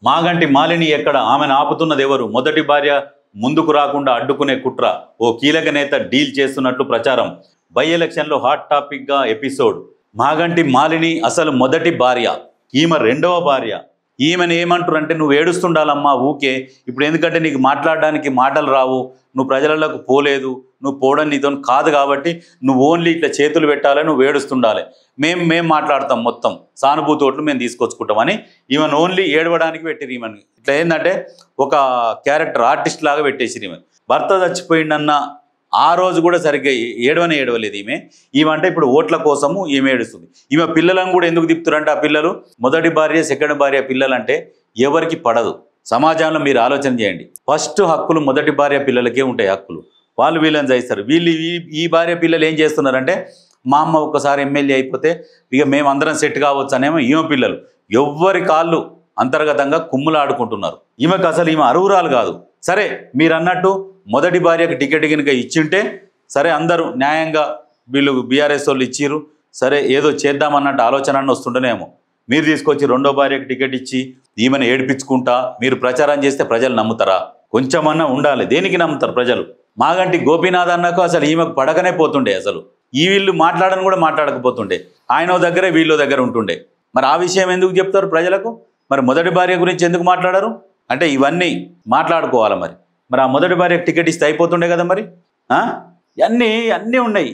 మాగంటి మాలిని ఎక్కడ, ఆమెను ఆపుతున్నది ఎవరు? మొదటి భార్య ముందుకు రాకుండా అడ్డుకునే కుట్ర, ఓ కీలక నేత డీల్ చేస్తున్నట్లు ప్రచారం. బై ఎలక్షన్లో హాట్ టాపిక్గా ఎపిసోడ్. మాగంటి మాలిని అసలు మొదటి భార్య, ఈమె రెండవ భార్య. ఈమెను ఏమంటారు అంటే, నువ్వు ఏడుస్తుండాలమ్మా ఊకే, ఇప్పుడు ఎందుకంటే నీకు మాట్లాడడానికి మాటలు రావు, నువ్వు ప్రజలకు పోలేదు, నువ్వు పోవడం నీతో కాదు కాబట్టి నువ్వు ఓన్లీ ఇట్లా చేతులు పెట్టాలి, నువ్వు ఏడుస్తుండాలి, మేము మాట్లాడతాం, మొత్తం సానుభూతి ఓట్లు మేము తీసుకొచ్చుకుంటామని ఈమెను ఓన్లీ ఏడవడానికి పెట్టిరు. ఈమెను ఇట్లా ఏంటంటే ఒక క్యారెక్టర్ ఆర్టిస్ట్ లాగా పెట్టేసిరు. ఈమె భర్త చచ్చిపోయిందన్న ఆ రోజు కూడా సరిగ్గా ఏడవలేదు ఈమె అంటే ఇప్పుడు ఓట్ల కోసము ఈమె ఏడుస్తుంది. ఈమె పిల్లలను కూడా ఎందుకు తిప్పుతారంటే, ఆ పిల్లలు మొదటి భార్య సెకండ్ భార్య పిల్లలంటే ఎవరికి పడదు. సమాజంలో మీరు ఆలోచన చేయండి. ఫస్ట్ హక్కులు మొదటి భార్య పిల్లలకే ఉంటాయి హక్కులు, వాళ్ళు వీళ్ళని చేస్తారు. వీళ్ళు ఈ భార్య పిల్లలు ఏం చేస్తున్నారంటే, మా అమ్మ ఒక్కసారి ఎమ్మెల్యే అయిపోతే ఇక మేము అందరం సెట్ కావచ్చు అనేమో ఈమె పిల్లలు ఎవ్వరి కాళ్ళు అంతర్గతంగా కుమ్ములాడుకుంటున్నారు. ఈమెకు అసలు ఈమె అర్హురాలు కాదు. సరే మీరు అన్నట్టు మొదటి భార్యకు టికెట్ కనుక ఇచ్చింటే సరే, అందరూ న్యాయంగా వీళ్ళు బీఆర్ఎస్ వాళ్ళు ఇచ్చిర్రు, సరే ఏదో చేద్దామన్నట్టు ఆలోచన వస్తుండేనేమో. మీరు తీసుకొచ్చి రెండో భార్యకు టికెట్ ఇచ్చి ఈమెను ఏడిపించుకుంటా మీరు ప్రచారం చేస్తే ప్రజలు నమ్ముతారా? కొంచెమన్నా ఉండాలి. దేనికి నమ్ముతారు ప్రజలు? మాగంటి గోపీనాథ్ అన్నకు అసలు ఈమెకు పడకనే పోతుండే, అసలు ఈ వీళ్ళు మాట్లాడని కూడా మాట్లాడకపోతుండే, ఆయన దగ్గరే వీళ్ళ దగ్గర ఉంటుండే. మరి ఆ విషయం ఎందుకు చెప్తారు ప్రజలకు? మరి మొదటి భార్య గురించి ఎందుకు మాట్లాడారు అంటే ఇవన్నీ మాట్లాడుకోవాలి. మరి ఆ మొదటి భార్యకు టికెట్ ఇస్తే అయిపోతుండే కదా. మరి అన్నీ ఉన్నాయి.